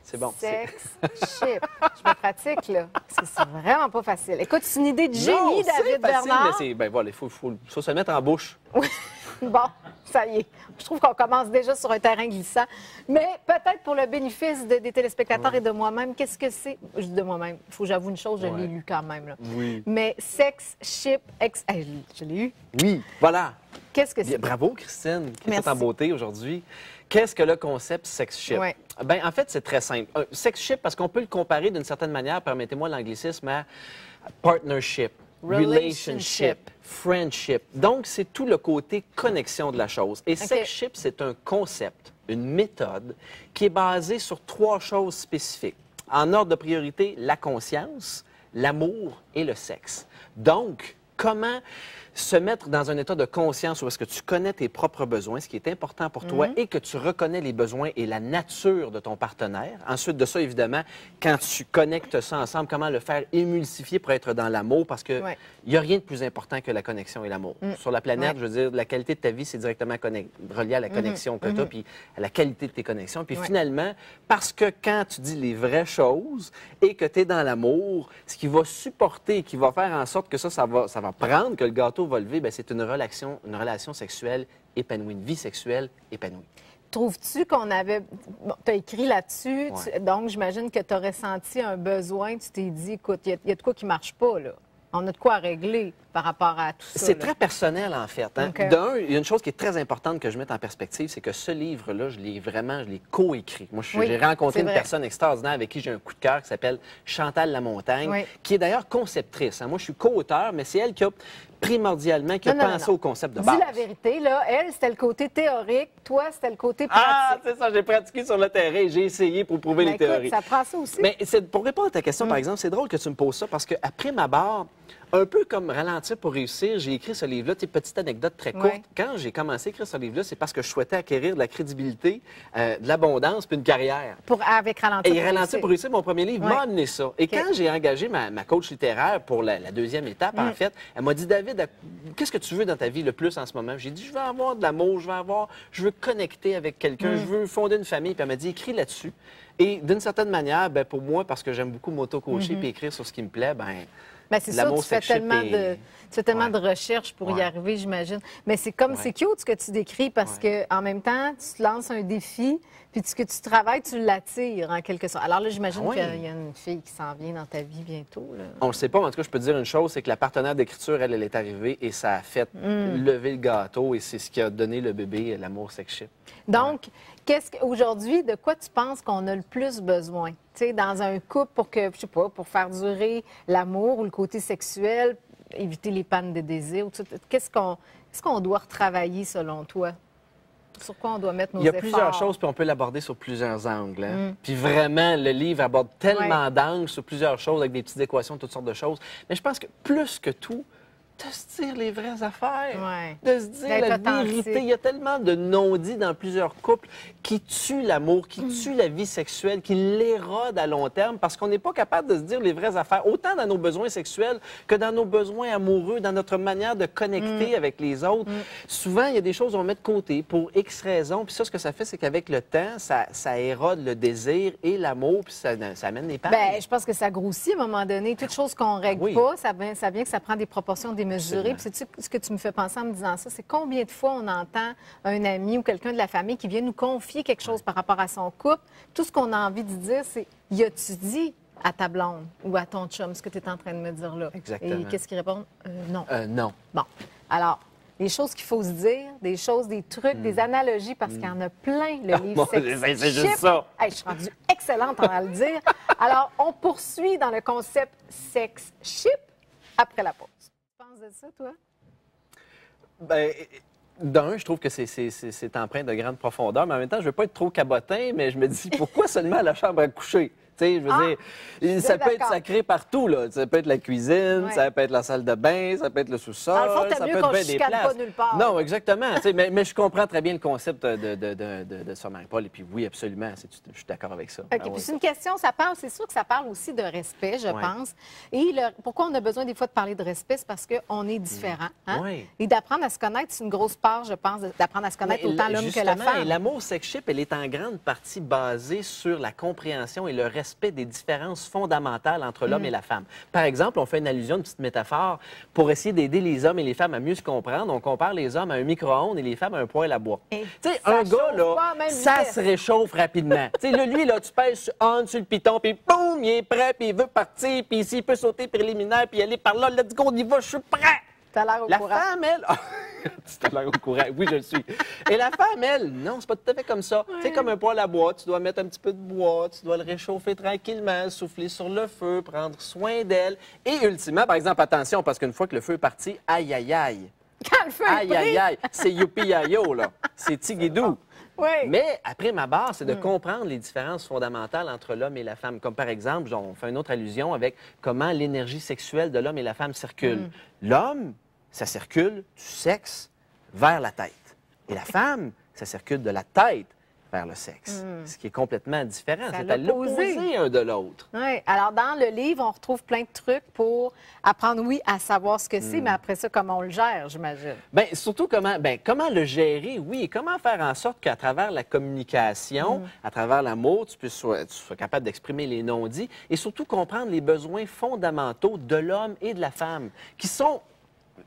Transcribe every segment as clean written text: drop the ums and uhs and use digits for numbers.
C'est bon. Sex ship. Je me pratique, là. Parce que c'est vraiment pas facile. Écoute, c'est une idée de génie, David Bernard. Ben voilà, il faut se mettre en bouche. Bon, ça y est. Je trouve qu'on commence déjà sur un terrain glissant. Mais peut-être pour le bénéfice des téléspectateurs et de moi-même, qu'est-ce que c'est? Je dis de moi-même. Il faut que j'avoue une chose, je l'ai lu quand même. Là. Oui. Mais sex ship... je l'ai eu. Oui, voilà. Qu'est-ce que c'est? Bravo, Christine, qui est Merci. toute en beauté aujourd'hui. Qu'est-ce que le concept sex ship? Ouais. Ben, en fait, c'est très simple. Un sex ship, parce qu'on peut le comparer d'une certaine manière, permettez-moi l'anglicisme, à partnership, relationship, friendship. Donc, c'est tout le côté connexion de la chose. Et sex ship, c'est un concept, une méthode qui est basée sur 3 choses spécifiques. En ordre de priorité, la conscience, l'amour et le sexe. Donc, comment se mettre dans un état de conscience où est-ce que tu connais tes propres besoins, ce qui est important pour toi, et que tu reconnais les besoins et la nature de ton partenaire. Ensuite de ça, évidemment, quand tu connectes ça ensemble, comment le faire émulsifier pour être dans l'amour, parce que il n'y a rien de plus important que la connexion et l'amour. Sur la planète, je veux dire, la qualité de ta vie, c'est directement relié à la connexion que tu as, puis à la qualité de tes connexions. Puis finalement, parce que quand tu dis les vraies choses et que tu es dans l'amour, ce qui va supporter, qui va faire en sorte que ça va prendre, que le gâteau va lever, bien, c'est une relation sexuelle épanouie, une vie sexuelle épanouie. Trouves-tu qu'on avait... Bon, tu as écrit là-dessus, donc j'imagine que tu as ressenti un besoin, tu t'es dit, écoute, il y a de quoi qui ne marche pas, là. On a de quoi à régler par rapport à tout ça. C'est très personnel, en fait. Hein? D'un, il y a une chose qui est très importante que je mette en perspective, c'est que ce livre-là, je l'ai coécrit. Moi, j'ai rencontré une personne extraordinaire avec qui j'ai un coup de cœur qui s'appelle Chantal Lamontagne, qui est d'ailleurs conceptrice. Hein? Moi, je suis co-auteur, mais c'est elle qui a primordialement pensé au concept de base. Dis la vérité, là. Elle, c'était le côté théorique. Toi, c'était le côté pratique. Ah, c'est ça. J'ai pratiqué sur le terrain. J'ai essayé pour prouver les théories. Ça prend ça aussi. Mais pour répondre à ta question, par exemple, c'est drôle que tu me poses ça parce qu'après ma barre, un peu comme Ralentir pour réussir, j'ai écrit ce livre-là. Petite anecdote très courte. Quand j'ai commencé à écrire ce livre-là, c'est parce que je souhaitais acquérir de la crédibilité, de l'abondance puis une carrière. Avec Ralentir Et Ralentir pour réussir, mon premier livre m'a amené ça. Et quand j'ai engagé ma coach littéraire pour la deuxième étape, en fait, elle m'a dit, David, qu'est-ce que tu veux dans ta vie le plus en ce moment? J'ai dit, je veux avoir de l'amour, je veux connecter avec quelqu'un, je veux fonder une famille. Puis elle m'a dit, écris là-dessus. Et d'une certaine manière, ben, pour moi, parce que j'aime beaucoup m'auto-coacher puis écrire sur ce qui me plaît, c'est ça, tu fais tellement de recherches pour y arriver, j'imagine. Mais c'est comme, c'est cute ce que tu décris parce que en même temps, tu te lances un défi, puis ce que tu travailles, tu l'attires en quelque sorte. Alors là, j'imagine qu'il y a une fille qui s'en vient dans ta vie bientôt. Là. On le sait pas, mais en tout cas, je peux te dire une chose, c'est que la partenaire d'écriture, elle est arrivée et ça a fait lever le gâteau et c'est ce qui a donné le bébé, l'amour sex ship. Donc, aujourd'hui, de quoi tu penses qu'on a le plus besoin? Tu sais, dans un couple pour que, je sais pas, pour faire durer l'amour ou le côté sexuel, éviter les pannes de désir. Qu'est-ce qu'on doit retravailler selon toi? Sur quoi on doit mettre nos efforts? Il y a plusieurs choses, puis on peut l'aborder sur plusieurs angles. Hein? Puis vraiment, le livre aborde tellement d'angles sur plusieurs choses, avec des petites équations, toutes sortes de choses. Mais je pense que plus que tout, de se dire les vraies affaires, de se dire la vérité. Il y a tellement de non-dits dans plusieurs couples qui tuent l'amour, qui tuent la vie sexuelle, qui l'érodent à long terme parce qu'on n'est pas capable de se dire les vraies affaires, autant dans nos besoins sexuels que dans nos besoins amoureux, dans notre manière de connecter avec les autres. Souvent, il y a des choses qu'on met de côté pour X raisons, puis ça, ce que ça fait, c'est qu'avec le temps, ça érode le désir et l'amour, puis ça amène les pannes. Bien, je pense que ça grossit à un moment donné. Toute chose qu'on ne règle pas, ça vient que ça prend des proportions démesurées. Puis sais-tu ce que tu me fais penser en me disant ça? C'est combien de fois on entend un ami ou quelqu'un de la famille qui vient nous confier quelque chose par rapport à son couple. Tout ce qu'on a envie de dire, c'est « Y a-tu dit à ta blonde ou à ton chum ce que tu es en train de me dire là? » Exactement. Et qu'est-ce qu'il répond? Non. Non. Bon. Alors, les choses qu'il faut se dire, des choses, des trucs, des analogies, parce qu'il y en a plein, le livre sex c'est juste ça. Hey, je suis rendue excellente en le dire. Alors, on poursuit dans le concept sex ship après la pause. Tu penses de ça, toi? Bien, d'un, je trouve que c'est empreint de grande profondeur, mais en même temps, je ne veux pas être trop cabotin, mais je me dis, pourquoi seulement à la chambre à coucher? sais, je veux dire, ça peut être sacré partout, là. Ça peut être la cuisine, ça peut être la salle de bain, ça peut être le sous-sol, dans le fond, ça peut être bien des places. Pas nulle part. Non, exactement. Mais je comprends très bien le concept de Sœur Marie-Paul. Et puis oui, absolument, je suis d'accord avec ça. OK, puis c'est une question, c'est sûr que ça parle aussi de respect, je pense. Et pourquoi on a besoin des fois de parler de respect, c'est parce qu'on est différent. Hein? Oui. Et d'apprendre à se connaître, c'est une grosse part, je pense, d'apprendre à se connaître autant l'homme que la femme. Et l'amour sex-ship, elle est en grande partie basée sur la compréhension et le respect des différences fondamentales entre l'homme et la femme. Par exemple, on fait une allusion, une petite métaphore, pour essayer d'aider les hommes et les femmes à mieux se comprendre. On compare les hommes à un micro-ondes et les femmes à un poêle à bois. Tu sais, un gars, là, ça se réchauffe rapidement. Tu sais, lui, là, tu pèses on sur le piton, puis boum, il est prêt, puis il veut partir, puis s'il peut sauter préliminaire, puis aller par là, let's go, on y va, je suis prêt! T'as l'air au courant. La femme, elle... Tu as l'air au courant. Oui, je le suis. Et la femme, elle, non, c'est pas tout à fait comme ça. Ouais. C'est comme un poêle à bois. Tu dois mettre un petit peu de bois, tu dois le réchauffer tranquillement, souffler sur le feu, prendre soin d'elle. Et ultimement, par exemple, attention, parce qu'une fois que le feu est parti, aïe, aïe, aïe. Quand le feu est pris. Aïe, aïe, c'est youpi-yayo, là. C'est tigidou. Oui. Mais après, ma barre, c'est de comprendre les différences fondamentales entre l'homme et la femme. Comme par exemple, on fait une autre allusion avec comment l'énergie sexuelle de l'homme et la femme circule. L'homme, ça circule du sexe vers la tête. Et la femme, ça circule de la tête vers le sexe, ce qui est complètement différent. C'est à l'opposé un de l'autre. Oui. Alors, dans le livre, on retrouve plein de trucs pour apprendre, oui, à savoir ce que c'est, mais après ça, comment on le gère, j'imagine. Bien, surtout comment le gérer, oui, et comment faire en sorte qu'à travers la communication, à travers l'amour, tu sois capable d'exprimer les non-dits et surtout comprendre les besoins fondamentaux de l'homme et de la femme, qui sont,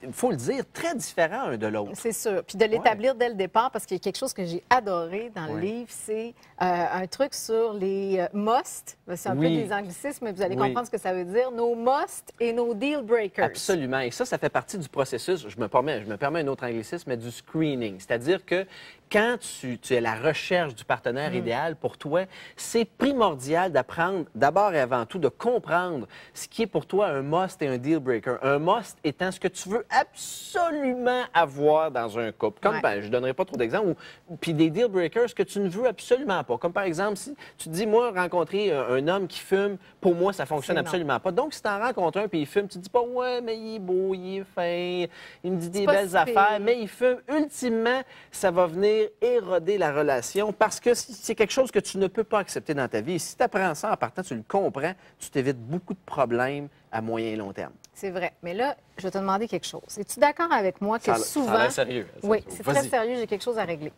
il faut le dire, très différents un de l'autre. C'est sûr. Puis de l'établir dès le départ, parce qu'il y a quelque chose que j'ai adoré dans le livre, c'est un truc sur les must. C'est un peu des anglicismes, mais vous allez comprendre ce que ça veut dire. Nos must et nos deal breakers. Absolument. Et ça fait partie du processus, je me permets un autre anglicisme, mais du screening. C'est-à-dire que quand tu es à la recherche du partenaire idéal pour toi, c'est primordial d'apprendre, d'abord et avant tout, de comprendre ce qui est pour toi un must et un deal breaker. Un must étant ce que tu veux absolument avoir dans un couple. Comme, je ne donnerai pas trop d'exemples. Puis des deal breakers, ce que tu ne veux absolument pas. Comme par exemple, si tu te dis, moi, rencontrer un homme qui fume, pour moi, ça fonctionne absolument pas. Donc, si tu en rencontres un puis il fume, tu te dis pas, ouais, mais il est beau, il est fin, il me dit des belles affaires, mais il fume. Ultimement, ça va venir éroder la relation parce que c'est quelque chose que tu ne peux pas accepter dans ta vie. Et si tu apprends ça en partant, tu le comprends, tu t'évites beaucoup de problèmes à moyen et long terme. C'est vrai. Mais là, je vais te demander quelque chose. Es-tu d'accord avec moi que souvent... Ça a l'air sérieux. Oui, c'est très sérieux. J'ai quelque chose à régler.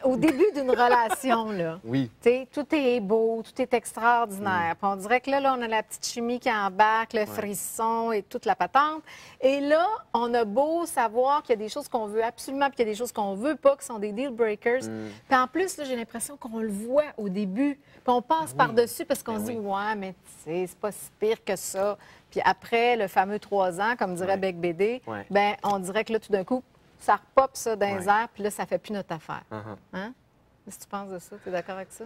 Au début d'une relation, là, tout est beau, tout est extraordinaire. Puis on dirait que là, on a la petite chimie qui embarque, le frisson et toute la patente. Et là, on a beau savoir qu'il y a des choses qu'on veut absolument, puis qu'il y a des choses qu'on veut pas, qui sont des deal breakers. Puis en plus, là, j'ai l'impression qu'on le voit au début, puis on passe par-dessus parce qu'on se dit, ouais, mais tu sais, c'est pas si pire que ça. Puis après le fameux 3 ans, comme dirait Bec BD, ben on dirait que là, tout d'un coup, ça repop ça dans les airs, puis là, ça fait plus notre affaire. Hein? Qu'est-ce que tu penses de ça? Tu es d'accord avec ça?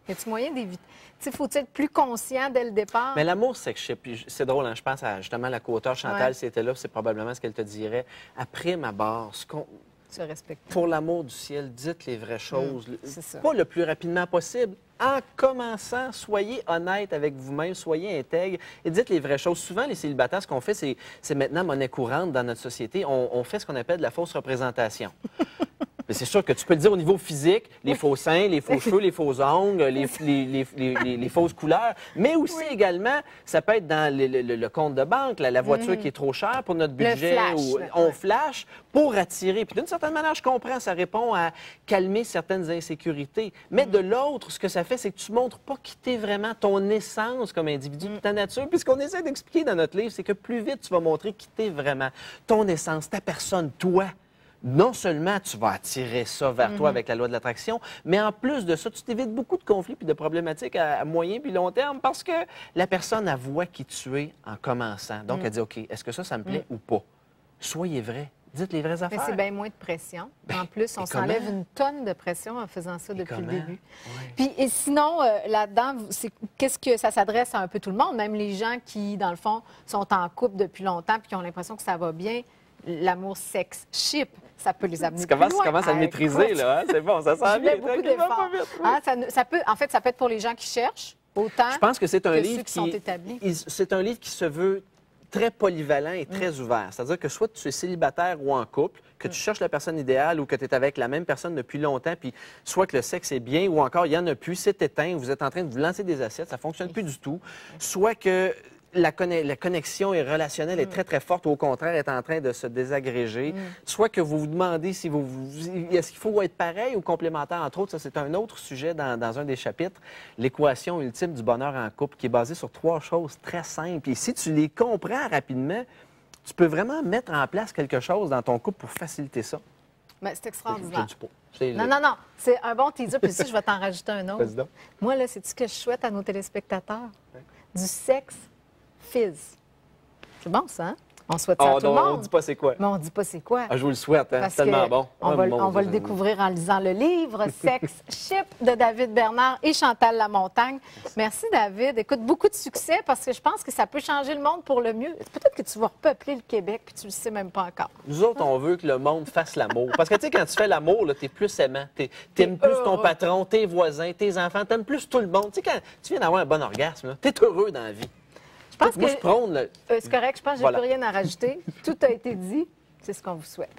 Y a-t-il moyen d'éviter? Tu sais, faut-il être plus conscient dès le départ? Mais l'amour sex-ship, c'est drôle, hein? Je pense à justement la co-auteure Chantal, si elle était là, c'est probablement ce qu'elle te dirait. Après ma barre, se respecter. Pour l'amour du ciel, dites les vraies choses. Ça. Pas le plus rapidement possible. En commençant, soyez honnête avec vous-même, soyez intègre et dites les vraies choses. Souvent, les célibataires, ce qu'on fait, c'est maintenant monnaie courante dans notre société. On fait ce qu'on appelle de la fausse représentation. Mais c'est sûr que tu peux le dire au niveau physique, les faux seins, les faux cheveux, les faux ongles, les fausses couleurs, mais aussi également, ça peut être dans le compte de banque, la voiture qui est trop chère pour notre budget. On flash pour attirer. Puis d'une certaine manière, je comprends, ça répond à calmer certaines insécurités. Mais de l'autre, ce que ça fait, c'est que tu montres pas qui t'es vraiment, ton essence comme individu, ta nature. Puis ce qu'on essaie d'expliquer dans notre livre, c'est que plus vite tu vas montrer qui t'es vraiment, ton essence, ta personne, toi. Non seulement tu vas attirer ça vers toi avec la loi de l'attraction, mais en plus de ça, tu t'évites beaucoup de conflits et de problématiques à moyen puis long terme parce que la personne, elle voit qui tu es en commençant. Donc, elle dit, OK, est-ce que ça me plaît ou pas? Soyez vrai. Dites les vraies affaires. Mais c'est bien moins de pression. En plus, on s'enlève une tonne de pression en faisant ça depuis le début. Puis, et sinon, là-dedans, qu'est-ce que ça s'adresse à un peu tout le monde, même les gens qui, dans le fond, sont en couple depuis longtemps puis qui ont l'impression que ça va bien. L'amour sex-ship, ça peut les amener plus loin. Tu commences à le maîtriser, là. Hein? C'est bon, ça sent bien. Beaucoup d'efforts. Hein, ça peut être pour les gens qui cherchent, Autant Je pense que c'est un que livre ceux qui sont établis. c'est un livre qui se veut très polyvalent et très ouvert. C'est-à-dire que soit tu es célibataire ou en couple, que tu cherches la personne idéale ou que tu es avec la même personne depuis longtemps, puis soit que le sexe est bien ou encore il n'y en a plus, c'est éteint, vous êtes en train de vous lancer des assiettes, ça ne fonctionne plus du tout, soit que la connexion est relationnelle est très, très forte ou au contraire est en train de se désagréger, soit que vous vous demandez si est-ce qu'il faut être pareil ou complémentaire, entre autres. Ça, c'est un autre sujet dans un des chapitres, l'équation ultime du bonheur en couple, qui est basée sur 3 choses très simples. Et si tu les comprends rapidement, tu peux vraiment mettre en place quelque chose dans ton couple pour faciliter ça. Mais c'est extraordinaire. C'est Non, non, non. C'est un bon teaser. Puis ici, je vais t'en rajouter un autre. Vas-y donc. Moi, là, c'est-tu que je souhaite à nos téléspectateurs? Du sexe fizz. C'est bon, ça, hein? On souhaite ça à tout le monde. On ne dit pas c'est quoi. Mais on ne dit pas c'est quoi. Ah, je vous le souhaite, hein? Parce C'est tellement que bon. On va le découvrir en lisant le livre Sex Ship de David Bernard et Chantal Lamontagne. Merci, David. Écoute, beaucoup de succès parce que je pense que ça peut changer le monde pour le mieux. Peut-être que tu vas repeupler le Québec puis tu le sais même pas encore. Nous autres, on veut que le monde fasse l'amour. Parce que, tu sais, quand tu fais l'amour, tu es plus aimant. Tu aimes plus ton patron, tes voisins, tes enfants. Tu aimes plus tout le monde. Tu sais, quand tu viens d'avoir un bon orgasme, tu es heureux dans la vie. Je pense Moi, que je prône le... c'est correct. Je pense que j'ai Voilà. plus rien à rajouter. Tout a été dit. C'est ce qu'on vous souhaite.